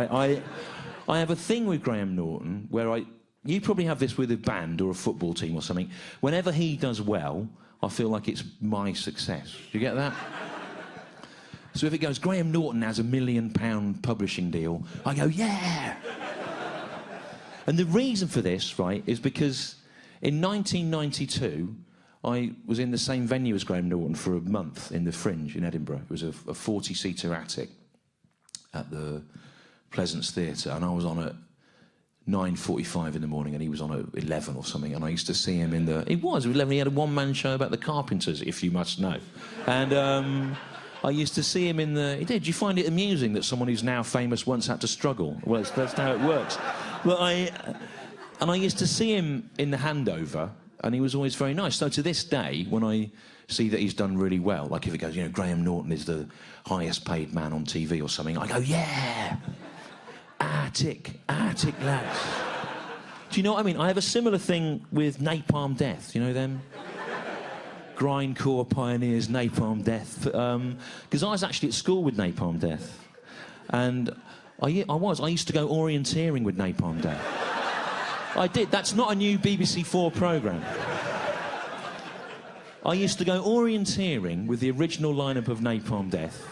right? I have a thing with Graham Norton where you probably have this with a band or a football team or something. Whenever he does well, I feel like it's my success. Do you get that? So if it goes, Graham Norton has a £1 million publishing deal, I go, yeah! And the reason for this, right, is because in 1992, I was in the same venue as Graham Norton for a month in the Fringe in Edinburgh. It was a 40-seater attic at the Pleasance Theatre, and I was on at 9:45 in the morning, and he was on at 11 or something, and I used to see him in the... It was 11, he had a one-man show about the Carpenters, if you must know. And I used to see him in the... He did. Do you find it amusing that someone who's now famous once had to struggle? Well, that's how it works. But I used to see him in the handover, and he was always very nice. So to this day, when I see that he's done really well, like if it goes, you know, Graham Norton is the highest paid man on TV or something, I go, yeah! Attic lads. Do you know what I mean? I have a similar thing with Napalm Death, you know them? Grindcore pioneers, Napalm Death. Because I was actually at school with Napalm Death. And I used to go orienteering with Napalm Death. I did. That's not a new BBC 4 programme. I used to go orienteering with the original lineup of Napalm Death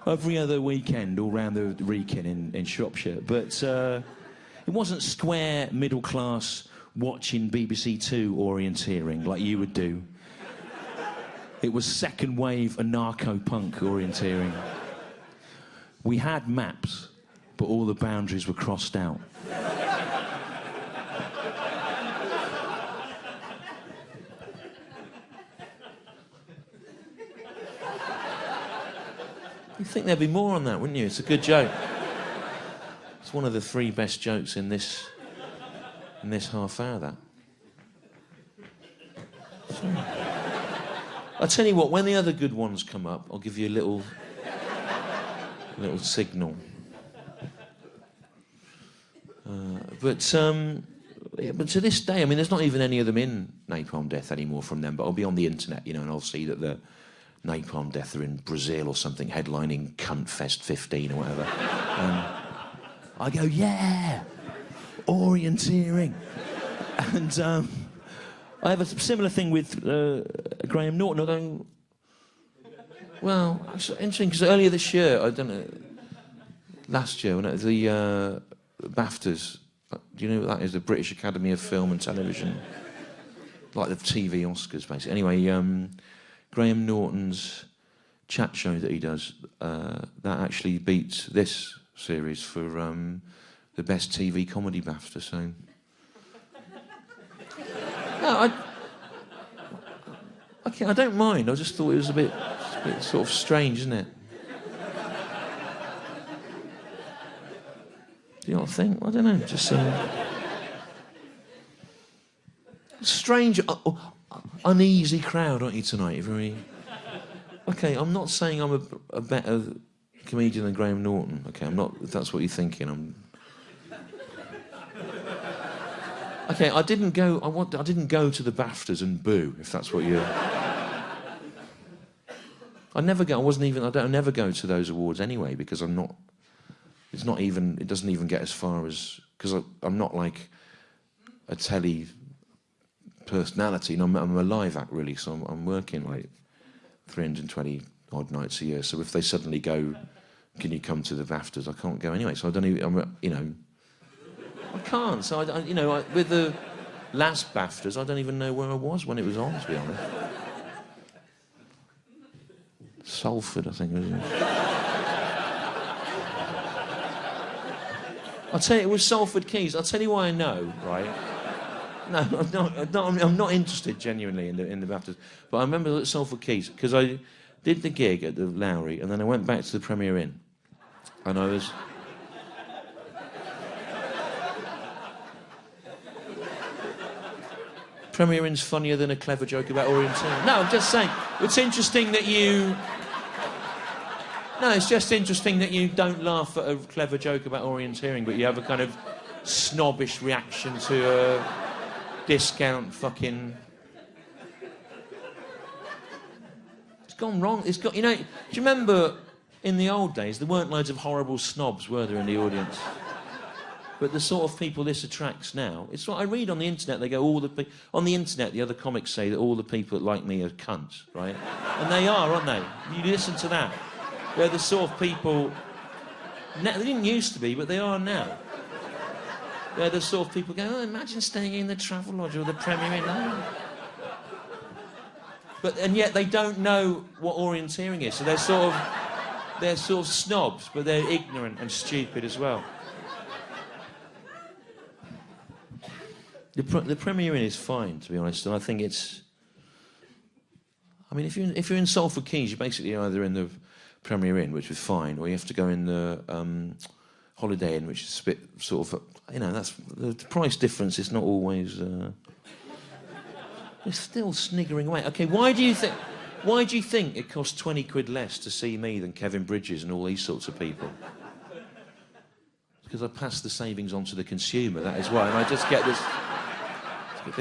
every other weekend all round the Wrekin in Shropshire. But it wasn't square, middle-class, watching BBC 2 orienteering like you would do. It was second-wave anarcho-punk orienteering. We had maps, but all the boundaries were crossed out. You'd think there'd be more on that, wouldn't you? It's a good joke. It's one of the 3 best jokes in this half hour, that. So, I'll tell you what, when the other good ones come up, I'll give you a little signal. But to this day, I mean, there's not even any of them in Napalm Death anymore from them, but I'll be on the internet, you know, and I'll see that the Napalm Death are in Brazil or something, headlining Cunt Fest 15 or whatever. I go, yeah, orienteering. And I have a similar thing with Graham Norton. I go, well, it's interesting, because earlier this year, I don't know, last year, when it was the BAFTAs, do you know what that is? The British Academy of Film and Television. Like the TV Oscars, basically. Anyway, Graham Norton's chat show that he does, that actually beats this series for the best TV comedy BAFTA, so... No, I don't mind. I just thought it was a bit sort of strange, isn't it? Do you not think? I don't know. Just strange, uneasy crowd, aren't you, tonight? Very... OK, I'm not saying I'm a better comedian than Graham Norton. OK, I'm not. If that's what you're thinking, I'm. OK, I didn't go to the BAFTAs and boo, if that's what you're... I never go. I don't never go to those awards anyway, because I'm not... It's not even... It doesn't even get as far as... Because I'm not like a telly personality. And I'm a live act, really, so I'm working like 320 odd nights a year. So if they suddenly go, can you come to the BAFTAs? I can't go anyway. So I don't even... you know... I can't. So, with the last BAFTAs, I don't even know where I was when it was on, to be honest. Salford, I think, wasn't it? I'll tell you, it was Salford Quays. I'll tell you why I know, right? No, I'm not interested, genuinely, in the BAFTAs. But I remember at Salford Quays, because I did the gig at the Lowry, and then I went back to the Premier Inn. And I was... Premier Inn's funnier than a clever joke about orienteering. No, I'm just saying, it's interesting that you... No, it's just interesting that you don't laugh at a clever joke about orienteering, but you have a kind of snobbish reaction to a discount fucking... It's gone wrong. It's got... You know, do you remember in the old days, there weren't loads of horrible snobs, were there, in the audience? But the sort of people this attracts now, it's what I read on the internet. They go, on the internet, the other comics say that all the people that like me are cunts, right? And they are, aren't they? You listen to that. They're the sort of people... They didn't used to be, but they are now. They're the sort of people go, oh, imagine staying in the Travelodge or the Premier Inn. And yet they don't know what orienteering is, so they're sort of snobs, but they're ignorant and stupid as well. The Premier Inn is fine, to be honest, and I think it's... I mean, if you're in Salford Quays, you're basically either in the Premier Inn, which is fine, or you have to go in the Holiday Inn, which is a bit sort of... You know, that's the price difference is not always... It's still sniggering away. OK, why do you think it costs 20 quid less to see me than Kevin Bridges and all these sorts of people? Because I pass the savings on to the consumer, that is why. And I just get this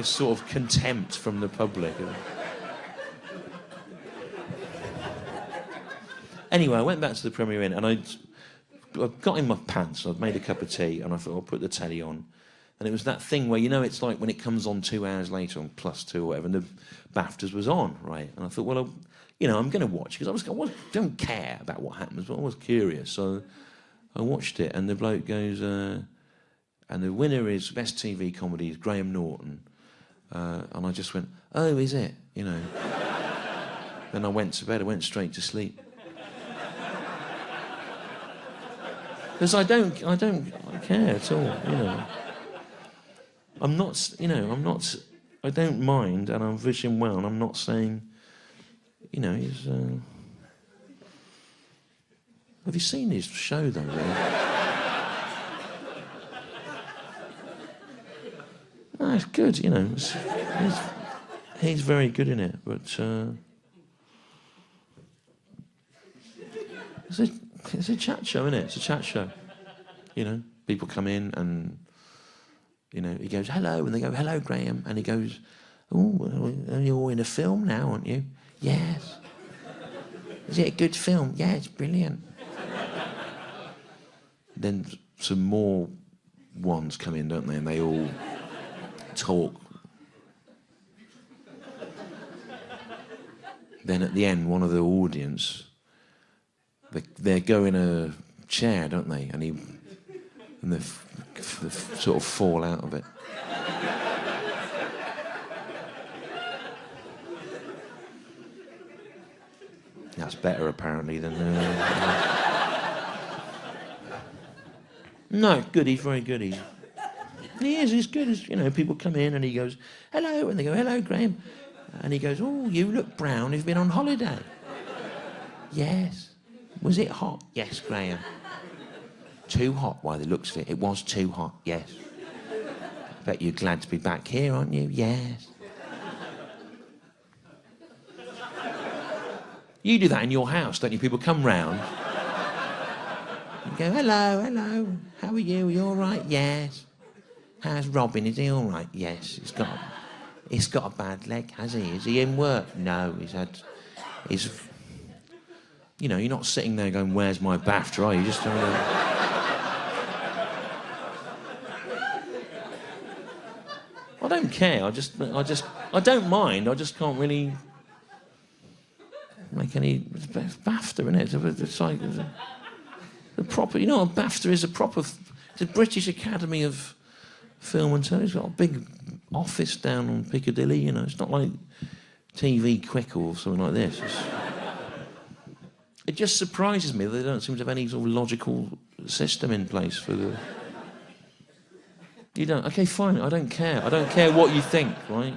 sort of contempt from the public. Anyway, I went back to the Premier Inn and I got in my pants, I'd made a cup of tea and I thought, I'll put the telly on. And it was that thing where, you know, it's like when it comes on 2 hours later on +2 or whatever, and the BAFTAs was on, right? And I thought, well, I'm going to watch, because I don't care about what happens, but I was curious. So I watched it, and the bloke goes, and the winner is Best TV Comedy is Graham Norton. And I just went, oh, is it? You know. Then I went to bed, I went straight to sleep. Because I don't care at all, you know. I don't mind, and I'm wishing well, and I'm not saying, you know, he's... Have you seen his show, though, really? No, it's good, you know. He's very good in it, but... It's a chat show, isn't it? It's a chat show. You know, people come in and... You know, he goes, hello, and they go, hello, Graham. And he goes, oh, you're in a film now, aren't you? Yes. Is it a good film? Yeah, it's brilliant. Then some more ones come in, don't they? And they all talk. Then at the end, one of the audience, they go in a chair, don't they? And they sort of fall out of it. That's better, apparently, than... No, good, he's very good. He is, he's good. You know, people come in and he goes, hello, and they go, hello, Graham. And he goes, oh, you look brown, you've been on holiday. Yes. Was it hot? Yes, Graham. Too hot by the looks of it. It was too hot, yes. Bet you're glad to be back here, aren't you? Yes. You do that in your house, don't you? People come round. You go, hello, hello. How are you? Are you all right? Yes. How's Robin? Is he all right? Yes. He's got a bad leg, has he? Is he in work? No, he's... You know, you're not sitting there going, where's my BAFTA, are you? Just... I don't care. I don't mind. I just can't really make any... It's BAFTA, isn't it? It's like the proper... You know what BAFTA is? It's a British Academy of Film and Television. It's got a big office down on Piccadilly, you know. It's not like TV Quick or something like this. It just surprises me that they don't seem to have any sort of logical system in place for the... You don't? OK, fine, I don't care. I don't care what you think, right?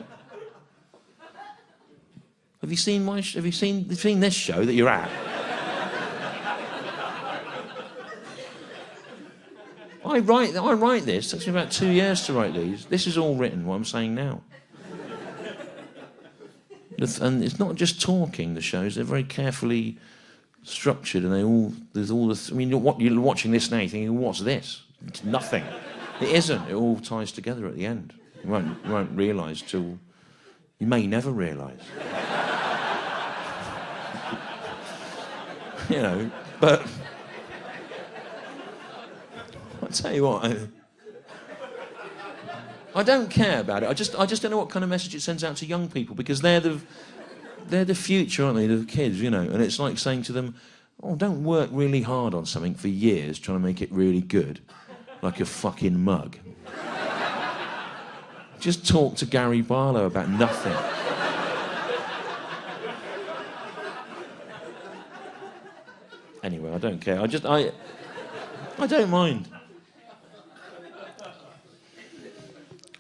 Have you seen this show that you're at? I write this. It takes me about 2 years to write these. This is all written, what I'm saying now. And it's not just talking, the shows. They're very carefully structured, and there's all this... I mean, you're watching this now, you're thinking, what's this? It's nothing. It isn't. It all ties together at the end. You won't realise till... You may never realise. You know... But I'll tell you what, I don't care about it. I just don't know what kind of message it sends out to young people, because they're the future, aren't they? The kids, you know. And it's like saying to them, oh, don't work really hard on something for years trying to make it really good, like a fucking mug. Just talk to Gary Barlow about nothing. Anyway, I don't care. I don't mind.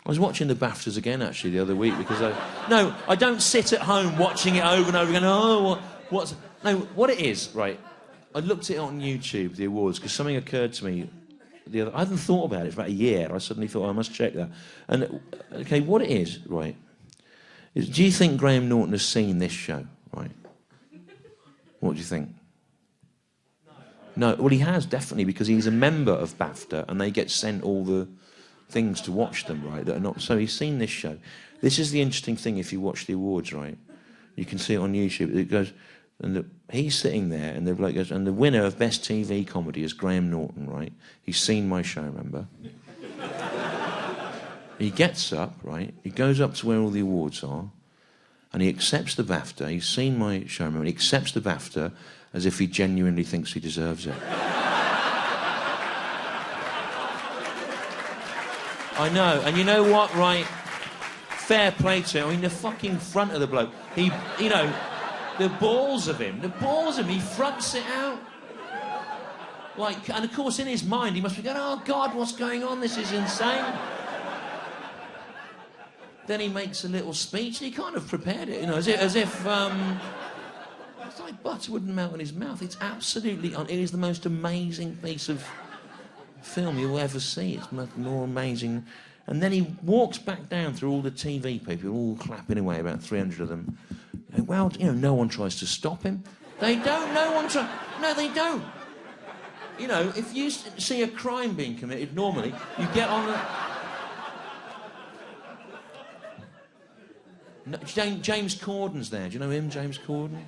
I was watching the BAFTAs again, actually, the other week, because I don't sit at home watching it over and over again. Oh, what's... No, what it is, right, I looked at it on YouTube, the awards, because something occurred to me I hadn't thought about it for about a year. I suddenly thought, I must check that. And, OK, what it is, right, is, do you think Graham Norton has seen this show, right? What do you think? No, well, he has, definitely, because he's a member of BAFTA, and they get sent all the things to watch them, right, that are not... So he's seen this show. This is the interesting thing if you watch the awards, right? You can see it on YouTube. It goes... And he's sitting there, and the bloke goes, and the winner of Best TV Comedy is Graham Norton, right? He's seen my show, remember? He gets up, right? He goes up to where all the awards are, and he accepts the BAFTA. He's seen my show, remember? He accepts the BAFTA as if he genuinely thinks he deserves it. I know, and you know what, right? Fair play to him. I mean, the fucking front of the bloke. He, you know... The balls of him, he fronts it out. Like, and of course in his mind he must be going, oh God, what's going on? This is insane. Then he makes a little speech, and he kind of prepared it, you know, as if it's like butter wouldn't melt in his mouth. It's absolutely, it is the most amazing piece of film you'll ever see. It's much more amazing. And then he walks back down through all the TV people, all clapping away, about 300 of them. Well, you know, no one tries to stop him. They don't. No, they don't. You know, if you see a crime being committed, normally, you get on the... No, James Corden's there. Do you know him, James Corden?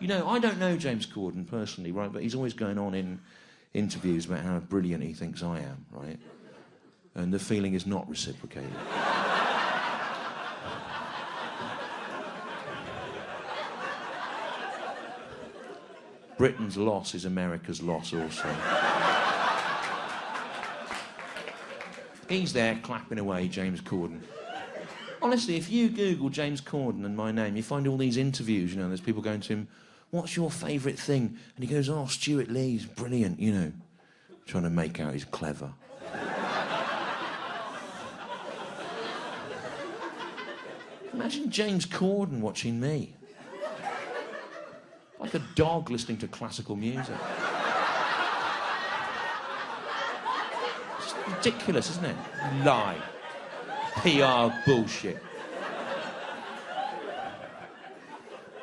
You know, I don't know James Corden personally, right? But he's always going on in interviews about how brilliant he thinks I am, right? And the feeling is not reciprocated. Britain's loss is America's loss also. He's there clapping away, James Corden. Honestly, if you Google James Corden and my name, you find all these interviews, you know, there's people going to him, what's your favourite thing? And he goes, oh, Stewart Lee's brilliant, you know, trying to make out he's clever. Imagine James Corden watching me. Like a dog listening to classical music. It's ridiculous, isn't it? Lie. PR bullshit.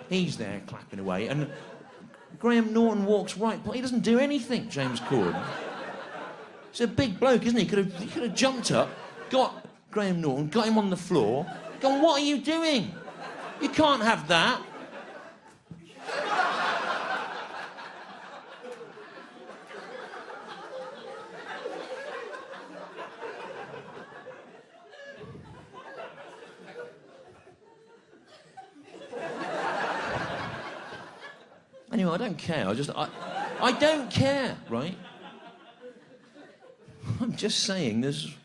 He's there clapping away, and Graham Norton walks right by. He doesn't do anything, James Corden. He's a big bloke, isn't he? He could have jumped up, got Graham Norton, got him on the floor, gone, what are you doing? You can't have that. Anyway, I don't care. I don't care, right? I'm just saying there's...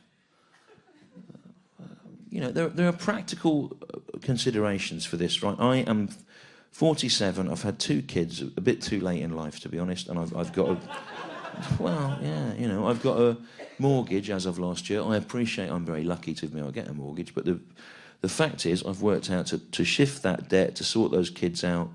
you know, there are practical considerations for this, right? I am 47. I've had 2 kids, a bit too late in life, to be honest, and I've got a... Well, yeah, you know, I've got a mortgage as of last year. I appreciate I'm very lucky to be able to get a mortgage, but the fact is I've worked out to shift that debt, to sort those kids out.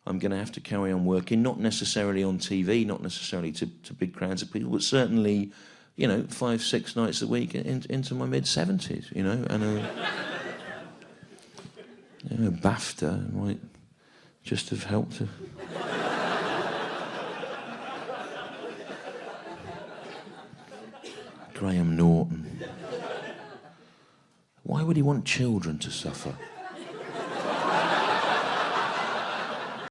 I'm going to have to carry on working, not necessarily on TV, not necessarily to big crowds of people, but certainly, you know, 5, 6 nights a week into my mid-70s, you know, and you know, BAFTA might just have helped to... Graham Norton. Why would he want children to suffer?